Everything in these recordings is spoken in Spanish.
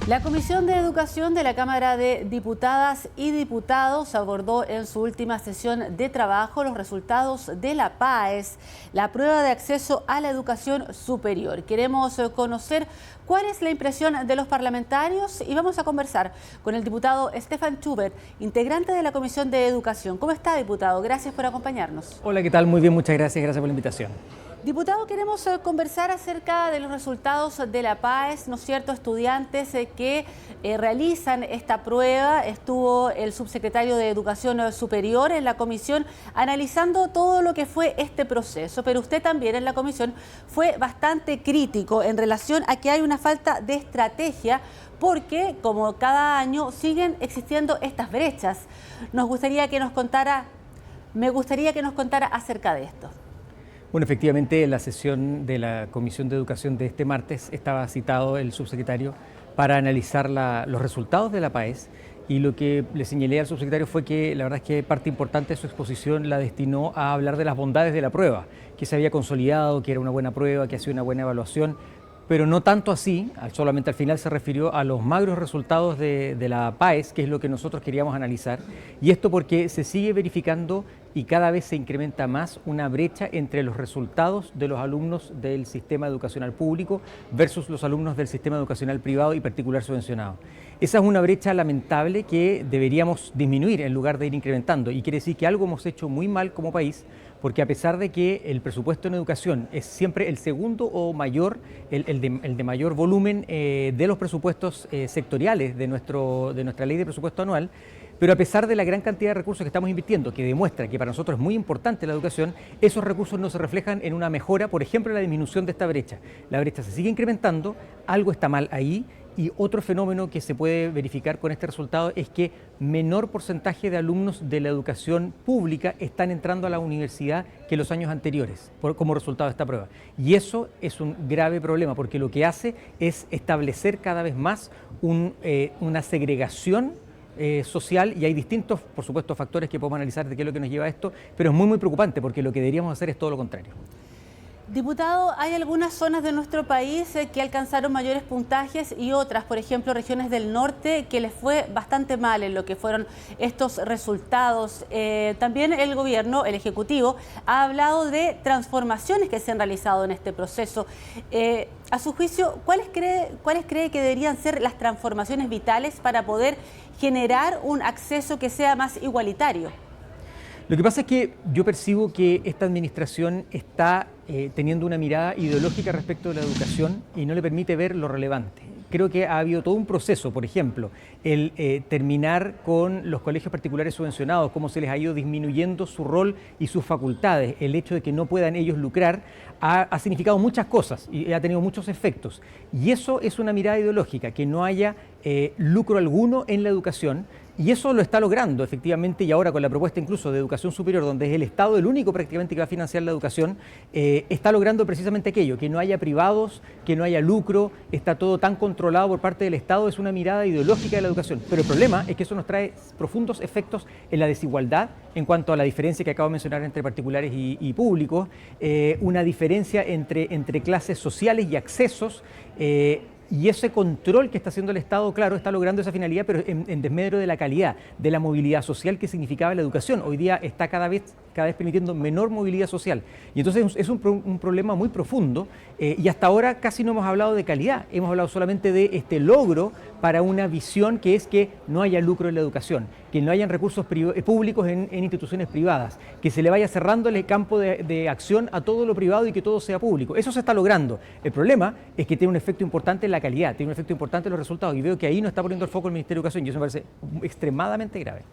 La Comisión de Educación de la Cámara de Diputadas y Diputados abordó en su última sesión de trabajo los resultados de la PAES, la prueba de acceso a la educación superior. Queremos conocer cuál es la impresión de los parlamentarios y vamos a conversar con el diputado Stefan Schubert, integrante de la Comisión de Educación. ¿Cómo está, diputado? Gracias por acompañarnos. Hola, ¿qué tal? Muy bien, muchas gracias. Gracias por la invitación. Diputado, queremos conversar acerca de los resultados de la PAES, ¿no es cierto? Estudiantes que realizan esta prueba. Estuvo el subsecretario de Educación Superior en la comisión analizando todo lo que fue este proceso, pero usted también en la comisión fue bastante crítico en relación a que hay una falta de estrategia porque, como cada año, siguen existiendo estas brechas. Me gustaría que nos contara acerca de esto. Bueno, efectivamente, en la sesión de la Comisión de Educación de este martes estaba citado el subsecretario para analizar los resultados de la PAES, y lo que le señalé al subsecretario fue que la verdad es que parte importante de su exposición la destinó a hablar de las bondades de la prueba, que se había consolidado, que era una buena prueba, que ha sido una buena evaluación, pero no tanto así. Solamente al final se refirió a los magros resultados de la PAES, que es lo que nosotros queríamos analizar, y esto porque se sigue verificando y cada vez se incrementa más una brecha entre los resultados de los alumnos del sistema educacional público versus los alumnos del sistema educacional privado y particular subvencionado. Esa es una brecha lamentable que deberíamos disminuir en lugar de ir incrementando, y quiere decir que algo hemos hecho muy mal como país, porque a pesar de que el presupuesto en educación es siempre el segundo o mayor, el de mayor volumen de los presupuestos sectoriales de nuestra ley de presupuesto anual, pero a pesar de la gran cantidad de recursos que estamos invirtiendo, que demuestra que para nosotros es muy importante la educación, esos recursos no se reflejan en una mejora, por ejemplo, en la disminución de esta brecha. La brecha se sigue incrementando, algo está mal ahí. Y otro fenómeno que se puede verificar con este resultado es que menor porcentaje de alumnos de la educación pública están entrando a la universidad que los años anteriores, como resultado de esta prueba. Y eso es un grave problema, porque lo que hace es establecer cada vez más una segregación social, y hay distintos, por supuesto, factores que podemos analizar de qué es lo que nos lleva a esto, pero es muy, muy preocupante, porque lo que deberíamos hacer es todo lo contrario. Diputado, hay algunas zonas de nuestro país que alcanzaron mayores puntajes y otras, por ejemplo, regiones del norte, que les fue bastante mal en lo que fueron estos resultados. También el gobierno, el Ejecutivo, ha hablado de transformaciones que se han realizado en este proceso. A su juicio, ¿cuáles cree que deberían ser las transformaciones vitales para poder generar un acceso que sea más igualitario? Lo que pasa es que yo percibo que esta administración está teniendo una mirada ideológica respecto de la educación y no le permite ver lo relevante. Creo que ha habido todo un proceso, por ejemplo, el terminar con los colegios particulares subvencionados, cómo se les ha ido disminuyendo su rol y sus facultades. El hecho de que no puedan ellos lucrar ha significado muchas cosas y ha tenido muchos efectos. Y eso es una mirada ideológica, que no haya lucro alguno en la educación. Y eso lo está logrando efectivamente, y ahora con la propuesta incluso de educación superior, donde es el Estado el único prácticamente que va a financiar la educación, está logrando precisamente aquello, que no haya privados, que no haya lucro, está todo tan controlado por parte del Estado. Es una mirada ideológica de la educación, pero el problema es que eso nos trae profundos efectos en la desigualdad en cuanto a la diferencia que acabo de mencionar entre particulares y públicos, una diferencia entre clases sociales y accesos, y ese control que está haciendo el Estado, claro, está logrando esa finalidad, pero en desmedro de la calidad, de la movilidad social que significaba la educación. Hoy día está cada vez permitiendo menor movilidad social. Y entonces es un problema muy profundo, y hasta ahora casi no hemos hablado de calidad, hemos hablado solamente de este logro para una visión que es que no haya lucro en la educación, que no hayan recursos públicos en instituciones privadas, que se le vaya cerrando el campo de acción a todo lo privado y que todo sea público. Eso se está logrando. El problema es que tiene un efecto importante en la calidad, tiene un efecto importante en los resultados, y veo que ahí no está poniendo el foco el Ministerio de Educación, y eso me parece extremadamente grave.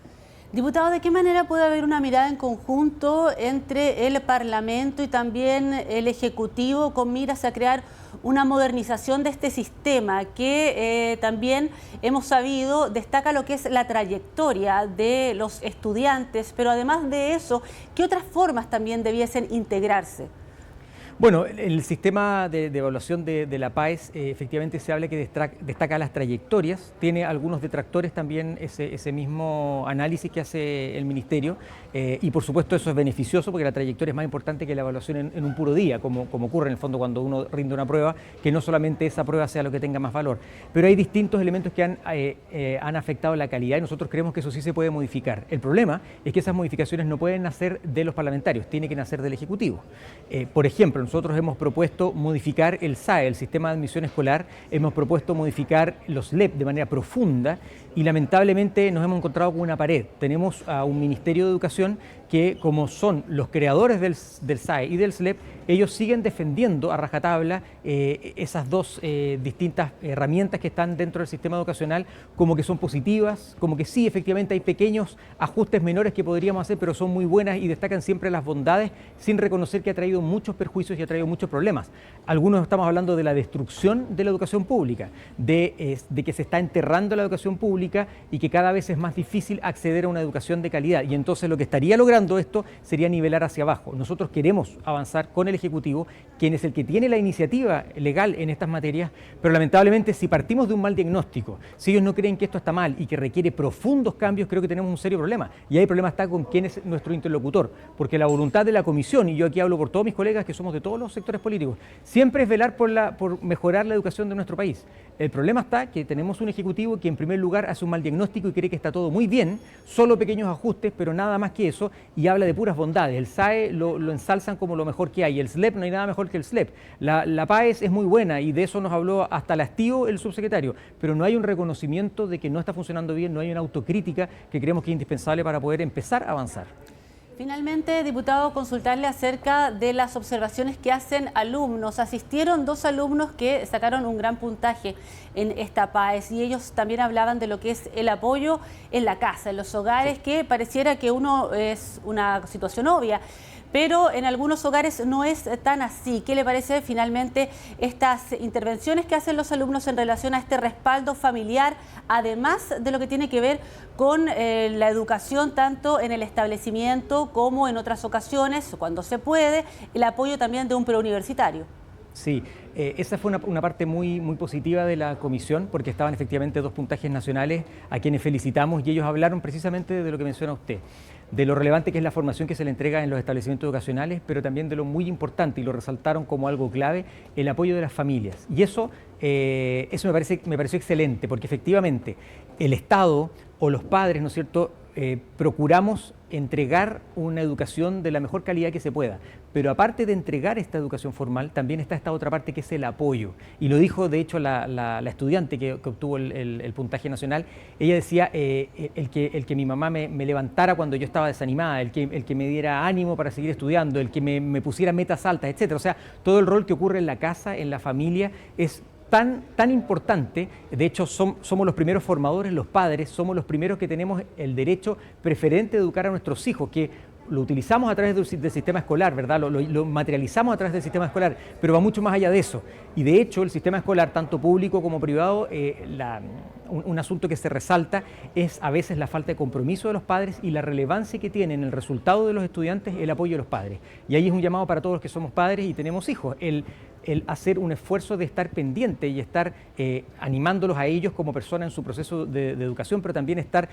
Diputado, ¿de qué manera puede haber una mirada en conjunto entre el Parlamento y también el Ejecutivo con miras a crear una modernización de este sistema que también hemos sabido destaca lo que es la trayectoria de los estudiantes, pero además de eso, ¿qué otras formas también debiesen integrarse? Bueno, el sistema de evaluación de la PAES efectivamente se habla que destaca las trayectorias, tiene algunos detractores también ese mismo análisis que hace el Ministerio y por supuesto eso es beneficioso porque la trayectoria es más importante que la evaluación en un puro día, como ocurre en el fondo cuando uno rinde una prueba, que no solamente esa prueba sea lo que tenga más valor. Pero hay distintos elementos que han afectado la calidad y nosotros creemos que eso sí se puede modificar. El problema es que esas modificaciones no pueden nacer de los parlamentarios, tiene que nacer del Ejecutivo. Por ejemplo, nosotros hemos propuesto modificar el SAE, el Sistema de Admisión Escolar, hemos propuesto modificar los LEP de manera profunda y lamentablemente nos hemos encontrado con una pared. Tenemos a un Ministerio de Educación que, como son los creadores del SAE y del SLEP, ellos siguen defendiendo a rajatabla esas dos distintas herramientas que están dentro del sistema educacional como que son positivas, como que sí, efectivamente hay pequeños ajustes menores que podríamos hacer, pero son muy buenas y destacan siempre las bondades sin reconocer que ha traído muchos perjuicios y ha traído muchos problemas. Algunos estamos hablando de la destrucción de la educación pública, de que se está enterrando la educación pública y que cada vez es más difícil acceder a una educación de calidad. Y entonces lo que estaría logrando esto sería nivelar hacia abajo. Nosotros queremos avanzar con el Ejecutivo, quien es el que tiene la iniciativa legal en estas materias, pero lamentablemente si partimos de un mal diagnóstico, si ellos no creen que esto está mal y que requiere profundos cambios, creo que tenemos un serio problema. Y ahí el problema está con quién es nuestro interlocutor, porque la voluntad de la Comisión, y yo aquí hablo por todos mis colegas que somos de todos los sectores políticos, siempre es velar por mejorar la educación de nuestro país. El problema está que tenemos un Ejecutivo que en primer lugar hace un mal diagnóstico y cree que está todo muy bien, solo pequeños ajustes, pero nada más que eso, y habla de puras bondades. El SAE lo ensalzan como lo mejor que hay, el SLEP no hay nada mejor que el SLEP. La PAES es muy buena y de eso nos habló hasta el hastío el subsecretario, pero no hay un reconocimiento de que no está funcionando bien, no hay una autocrítica que creemos que es indispensable para poder empezar a avanzar. Finalmente, diputado, consultarle acerca de las observaciones que hacen alumnos. Asistieron 2 alumnos que sacaron un gran puntaje en esta PAES y ellos también hablaban de lo que es el apoyo en la casa, en los hogares, sí, que pareciera que uno es una situación obvia, pero en algunos hogares no es tan así. ¿Qué le parece finalmente estas intervenciones que hacen los alumnos en relación a este respaldo familiar, además de lo que tiene que ver con la educación tanto en el establecimiento como en otras ocasiones, cuando se puede, el apoyo también de un preuniversitario? Sí, esa fue una parte muy positiva de la comisión porque estaban efectivamente 2 puntajes nacionales a quienes felicitamos y ellos hablaron precisamente de lo que menciona usted, de lo relevante que es la formación que se le entrega en los establecimientos educacionales, pero también de lo muy importante, y lo resaltaron como algo clave, el apoyo de las familias. Y eso me pareció excelente porque efectivamente el Estado o los padres, ¿no es cierto?, procuramos entregar una educación de la mejor calidad que se pueda, pero aparte de entregar esta educación formal, también está esta otra parte que es el apoyo, y lo dijo de hecho la estudiante que obtuvo el puntaje nacional. Ella decía, el que mi mamá me levantara cuando yo estaba desanimada, el que me diera ánimo para seguir estudiando, el que me pusiera metas altas, etcétera. O sea, todo el rol que ocurre en la casa, en la familia, es tan importante. De hecho somos los primeros formadores, los padres, somos los primeros que tenemos el derecho preferente de educar a nuestros hijos, que lo utilizamos a través del sistema escolar, ¿verdad? Lo materializamos a través del sistema escolar, pero va mucho más allá de eso. Y de hecho el sistema escolar, tanto público como privado, un asunto que se resalta es a veces la falta de compromiso de los padres y la relevancia que tiene en el resultado de los estudiantes el apoyo de los padres. Y ahí es un llamado para todos los que somos padres y tenemos hijos, el hacer un esfuerzo de estar pendiente y estar animándolos a ellos como personas en su proceso de educación, pero también estar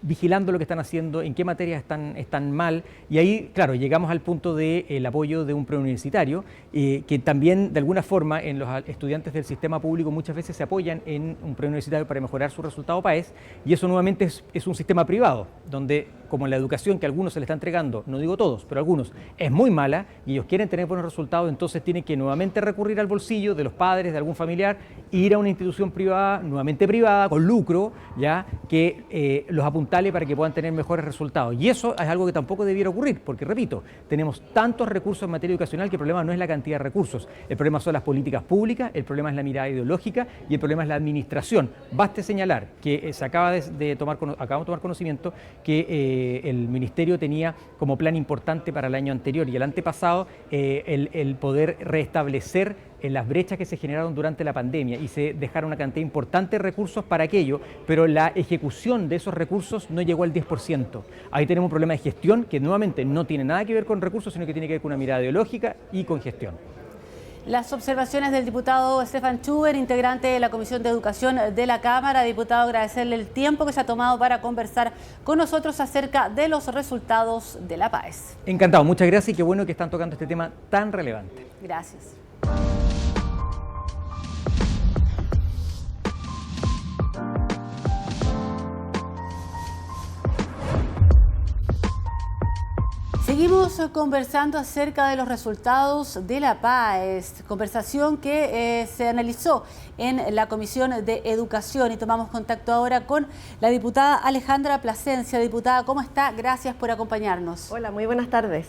vigilando lo que están haciendo, en qué materias están mal. Y ahí, claro, llegamos al punto del apoyo de un preuniversitario, que también de alguna forma en los estudiantes del sistema público muchas veces se apoyan en un preuniversitario para mejorar su resultado PAES, y eso nuevamente es un sistema privado, donde como la educación que a algunos se le está entregando, no digo todos, pero algunos, es muy mala y ellos quieren tener buenos resultados, entonces tienen que nuevamente recurrir al bolsillo de los padres, de algún familiar, ir a una institución privada, nuevamente privada, con lucro, ya que los apuntale para que puedan tener mejores resultados. Y eso es algo que tampoco debiera ocurrir, porque repito, tenemos tantos recursos en materia educacional que el problema no es la cantidad de recursos, el problema son las políticas públicas, el problema es la mirada ideológica y el problema es la administración. Baste señalar que acabamos de tomar conocimiento que el Ministerio tenía como plan importante para el año anterior y el antepasado el poder restablecer en las brechas que se generaron durante la pandemia y se dejaron una cantidad importante de recursos para aquello, pero la ejecución de esos recursos no llegó al 10%. Ahí tenemos un problema de gestión que nuevamente no tiene nada que ver con recursos, sino que tiene que ver con una mirada ideológica y con gestión. Las observaciones del diputado Stefan Schubert, integrante de la Comisión de Educación de la Cámara. Diputado, agradecerle el tiempo que se ha tomado para conversar con nosotros acerca de los resultados de la PAES. Encantado, muchas gracias y qué bueno que están tocando este tema tan relevante. Gracias. Seguimos conversando acerca de los resultados de la PAES, conversación que se analizó en la Comisión de Educación, y tomamos contacto ahora con la diputada Alejandra Plasencia. Diputada, ¿cómo está? Gracias por acompañarnos. Hola, muy buenas tardes.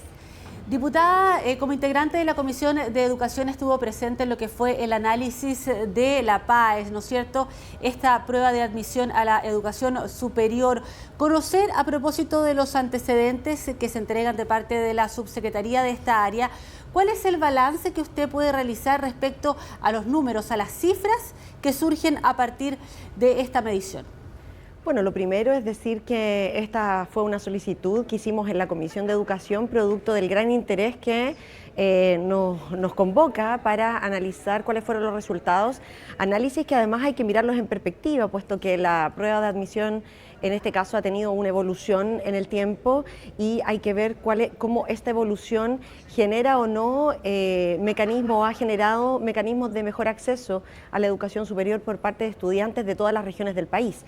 Diputada, como integrante de la Comisión de Educación estuvo presente en lo que fue el análisis de la PAES, ¿no es cierto? Esta prueba de admisión a la educación superior. Conocer a propósito de los antecedentes que se entregan de parte de la subsecretaría de esta área, ¿cuál es el balance que usted puede realizar respecto a los números, a las cifras que surgen a partir de esta medición? Bueno, lo primero es decir que esta fue una solicitud que hicimos en la Comisión de Educación, producto del gran interés que nos convoca para analizar cuáles fueron los resultados. Análisis que además hay que mirarlos en perspectiva, puesto que la prueba de admisión en este caso ha tenido una evolución en el tiempo y hay que ver cómo esta evolución genera o no ha generado mecanismos de mejor acceso a la educación superior por parte de estudiantes de todas las regiones del país.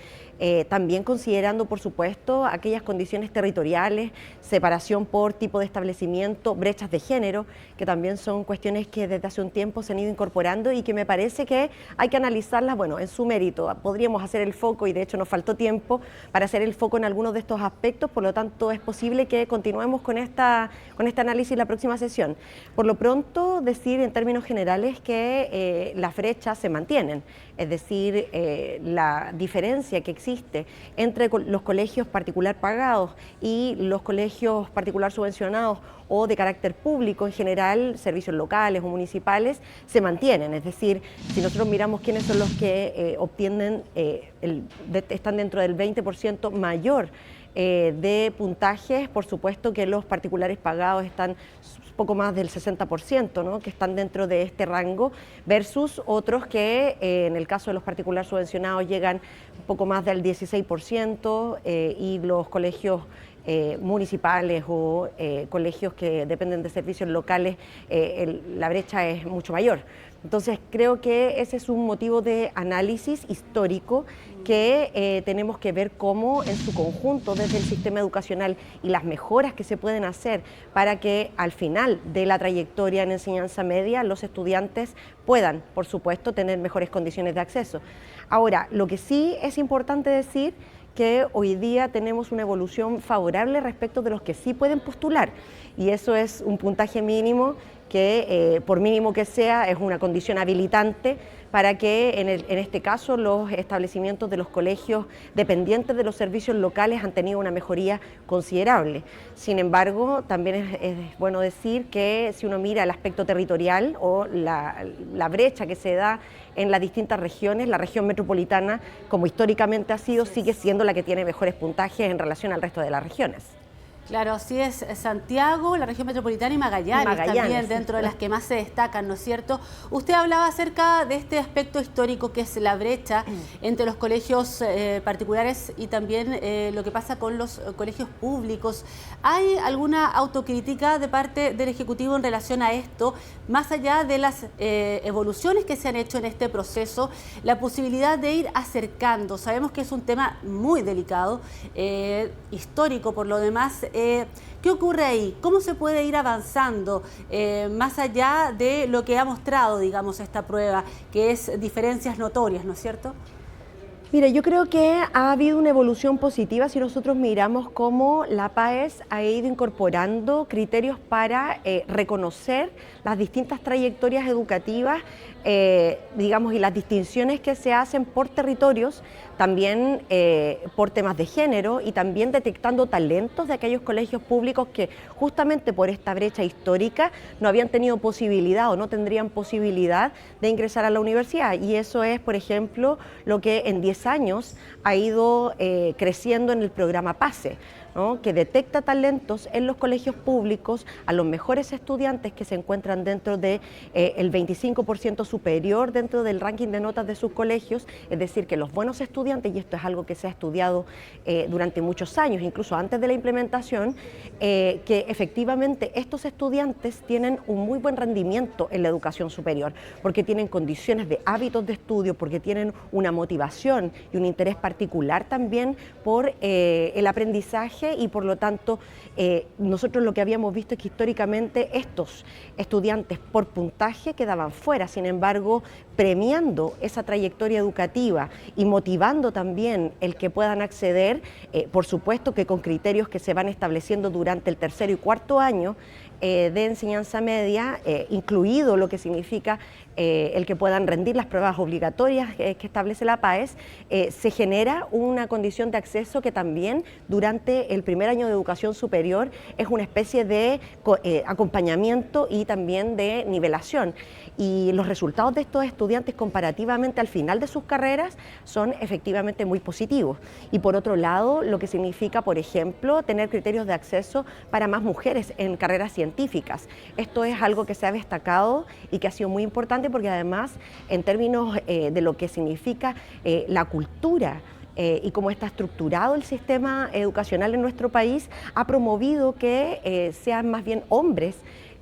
También considerando, por supuesto, aquellas condiciones territoriales, separación por tipo de establecimiento, brechas de género, que también son cuestiones que desde hace un tiempo se han ido incorporando y que me parece que hay que analizarlas, bueno, en su mérito. Podríamos hacer el foco, y de hecho nos faltó tiempo para hacer el foco en algunos de estos aspectos, por lo tanto es posible que continuemos con este análisis la próxima sesión. Por lo pronto, decir en términos generales que las brechas se mantienen, es decir, la diferencia que existe entre los colegios particular pagados y los colegios particular subvencionados o de carácter público en general, servicios locales o municipales, se mantienen. Es decir, si nosotros miramos quiénes son los que obtienen, están dentro del 20% mayor de puntajes, por supuesto que los particulares pagados están poco más del 60%, ¿no?, que están dentro de este rango, versus otros que en el caso de los particulares subvencionados llegan un poco más del 16% y los colegios municipales o colegios que dependen de servicios locales, la brecha es mucho mayor. Entonces creo que ese es un motivo de análisis histórico que tenemos que ver cómo en su conjunto desde el sistema educacional y las mejoras que se pueden hacer para que al final de la trayectoria en enseñanza media los estudiantes puedan, por supuesto, tener mejores condiciones de acceso. Ahora, lo que sí es importante decir que hoy día tenemos una evolución favorable respecto de los que sí pueden postular, y eso es un puntaje mínimo que, por mínimo que sea, es una condición habilitante para que en este caso los establecimientos de los colegios dependientes de los servicios locales han tenido una mejoría considerable. Sin embargo, también es bueno decir que si uno mira el aspecto territorial o la brecha que se da en las distintas regiones, la región metropolitana, como históricamente ha sido, sigue siendo la que tiene mejores puntajes en relación al resto de las regiones. Claro, así es. Santiago, la región metropolitana y Magallanes también, dentro de las que más se destacan, ¿no es cierto? Usted hablaba acerca de este aspecto histórico que es la brecha entre los colegios particulares y también lo que pasa con los colegios públicos. ¿Hay alguna autocrítica de parte del Ejecutivo en relación a esto, más allá de las evoluciones que se han hecho en este proceso, la posibilidad de ir acercando? Sabemos que es un tema muy delicado, histórico por lo demás. ¿Qué ocurre ahí? ¿Cómo se puede ir avanzando más allá de lo que ha mostrado, digamos, esta prueba, que es diferencias notorias, ¿no es cierto? Mira, yo creo que ha habido una evolución positiva si nosotros miramos cómo la PAES ha ido incorporando criterios para reconocer las distintas trayectorias educativas, digamos, y las distinciones que se hacen por territorios, también por temas de género y también detectando talentos de aquellos colegios públicos que justamente por esta brecha histórica no habían tenido posibilidad o no tendrían posibilidad de ingresar a la universidad. Y eso es, por ejemplo, lo que en 10 años ha ido creciendo en el programa PASE, ¿no? Que detecta talentos en los colegios públicos a los mejores estudiantes que se encuentran dentro de el 25% superior dentro del ranking de notas de sus colegios, es decir, que los buenos estudiantes, y esto es algo que se ha estudiado durante muchos años, incluso antes de la implementación, que efectivamente estos estudiantes tienen un muy buen rendimiento en la educación superior, porque tienen condiciones de hábitos de estudio, porque tienen una motivación y un interés particular también por el aprendizaje, y por lo tanto nosotros lo que habíamos visto es que históricamente estos estudiantes por puntaje quedaban fuera. Sin embargo, premiando esa trayectoria educativa y motivando también el que puedan acceder, por supuesto que con criterios que se van estableciendo durante el tercero y cuarto año de enseñanza media, incluido lo que significa el que puedan rendir las pruebas obligatorias que establece la PAES, se genera una condición de acceso que también durante el primer año de educación superior es una especie de acompañamiento y también de nivelación. Y los resultados de estos estudiantes comparativamente al final de sus carreras son efectivamente muy positivos. Y por otro lado, lo que significa, por ejemplo, tener criterios de acceso para más mujeres en carreras científicas. Esto es algo que se ha destacado y que ha sido muy importante porque además, en términos de lo que significa la cultura y cómo está estructurado el sistema educacional en nuestro país, ha promovido que sean más bien hombres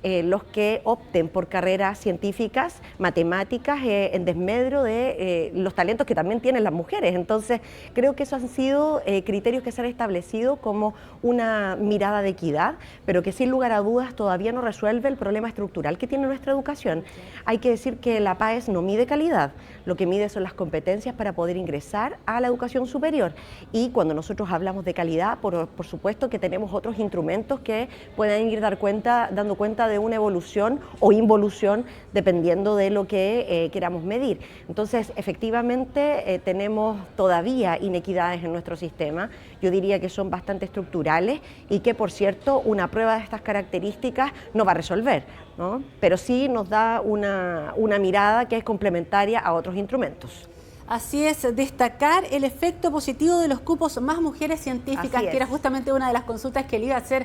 los que opten por carreras científicas, matemáticas, en desmedro de los talentos que también tienen las mujeres. Entonces, creo que esos han sido criterios que se han establecido como una mirada de equidad, pero que sin lugar a dudas todavía no resuelve el problema estructural que tiene nuestra educación. Hay que decir que la PAES no mide calidad, lo que mide son las competencias para poder ingresar a la educación superior. Y cuando nosotros hablamos de calidad, por supuesto que tenemos otros instrumentos que pueden ir dando cuenta de una evolución o involución dependiendo de lo que queramos medir. Entonces, efectivamente, tenemos todavía inequidades en nuestro sistema. Yo diría que son bastante estructurales y que, por cierto, una prueba de estas características no va a resolver, ¿no? Pero sí nos da una mirada que es complementaria a otros instrumentos. Así es, destacar el efecto positivo de los cupos más mujeres científicas, que era justamente una de las consultas que le iba a ser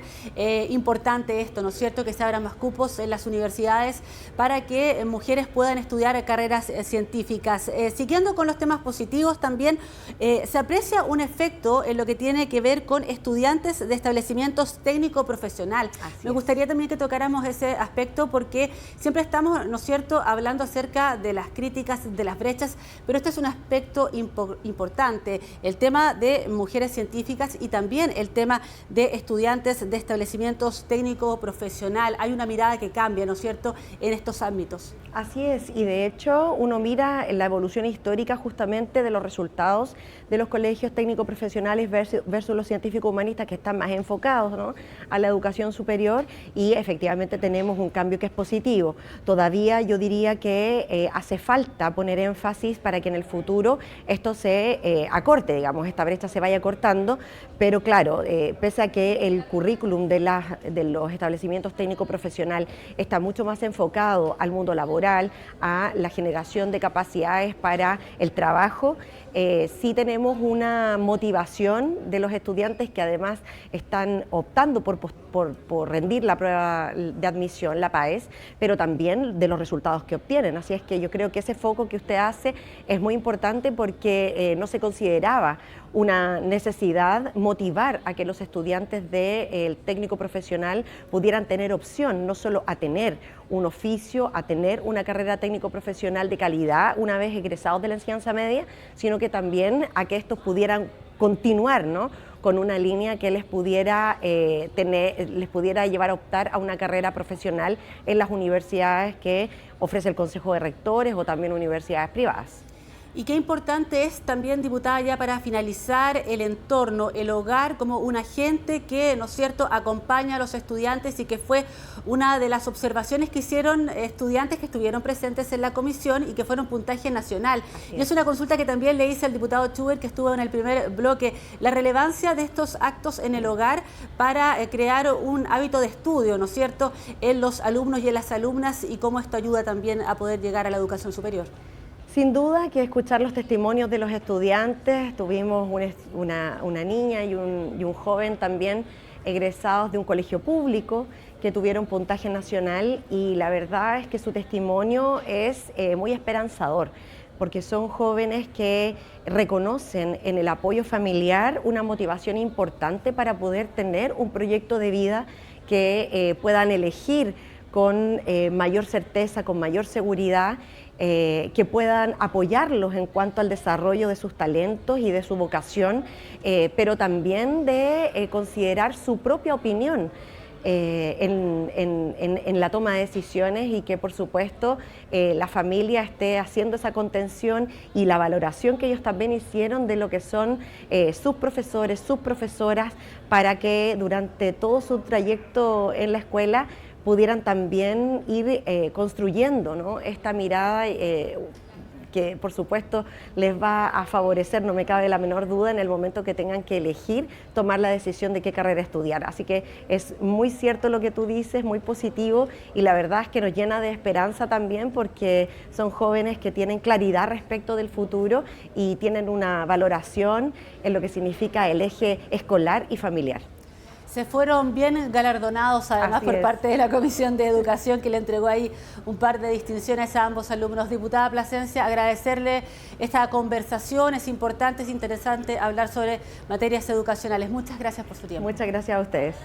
importante esto, ¿no es cierto? Que se abran más cupos en las universidades para que mujeres puedan estudiar carreras científicas. Siguiendo con los temas positivos, también se aprecia un efecto en lo que tiene que ver con estudiantes de establecimientos técnico-profesional. Me gustaría también que tocáramos ese aspecto porque siempre estamos, ¿no es cierto?, hablando acerca de las críticas, de las brechas, pero este es un aspecto importante, el tema de mujeres científicas y también el tema de estudiantes de establecimientos técnico-profesional. Hay una mirada que cambia, ¿no es cierto?, en estos ámbitos. Así es, y de hecho uno mira la evolución histórica justamente de los resultados de los colegios técnico-profesionales versus los científicos humanistas que están más enfocados, ¿no?, a la educación superior, y efectivamente tenemos un cambio que es positivo. Todavía yo diría que hace falta poner énfasis para que en el futuro esto se acorte, digamos, esta brecha se vaya cortando, pero claro, pese a que el currículum de los establecimientos técnico-profesional está mucho más enfocado al mundo laboral, a la generación de capacidades para el trabajo, sí tenemos una motivación de los estudiantes que además están optando por rendir la prueba de admisión, la PAES, pero también de los resultados que obtienen. Así es que yo creo que ese foco que usted hace es muy importante porque no se consideraba una necesidad motivar a que los estudiantes del técnico profesional pudieran tener opción no solo a tener un oficio, a tener una carrera técnico profesional de calidad una vez egresados de la enseñanza media, sino que también a que estos pudieran continuar, ¿no?, con una línea que les pudiera llevar a optar a una carrera profesional en las universidades que ofrece el Consejo de Rectores o también universidades privadas. Y qué importante es también, diputada, ya para finalizar, el entorno, el hogar como un agente que, ¿no es cierto?, acompaña a los estudiantes y que fue una de las observaciones que hicieron estudiantes que estuvieron presentes en la comisión y que fueron puntaje nacional. Y es una consulta que también le hice al diputado Schubert, que estuvo en el primer bloque, la relevancia de estos actos en el hogar para crear un hábito de estudio, ¿no es cierto?, en los alumnos y en las alumnas, y cómo esto ayuda también a poder llegar a la educación superior. Sin duda que escuchar los testimonios de los estudiantes, tuvimos una niña y un joven también egresados de un colegio público que tuvieron puntaje nacional, y la verdad es que su testimonio es muy esperanzador, porque son jóvenes que reconocen en el apoyo familiar una motivación importante para poder tener un proyecto de vida que puedan elegir con mayor certeza, con mayor seguridad, que puedan apoyarlos en cuanto al desarrollo de sus talentos y de su vocación, pero también de considerar su propia opinión en la toma de decisiones, y que por supuesto la familia esté haciendo esa contención y la valoración que ellos también hicieron de lo que son sus profesores, sus profesoras, para que durante todo su trayecto en la escuela pudieran también ir construyendo, ¿no?, esta mirada que por supuesto les va a favorecer, no me cabe la menor duda, en el momento que tengan que elegir, tomar la decisión de qué carrera estudiar. Así que es muy cierto lo que tú dices, muy positivo, y la verdad es que nos llena de esperanza también, porque son jóvenes que tienen claridad respecto del futuro y tienen una valoración en lo que significa el eje escolar y familiar. Se fueron bien galardonados además por parte de la Comisión de Educación, que le entregó ahí un par de distinciones a ambos alumnos. Diputada Plasencia, agradecerle esta conversación, es importante, es interesante hablar sobre materias educacionales. Muchas gracias por su tiempo. Muchas gracias a ustedes.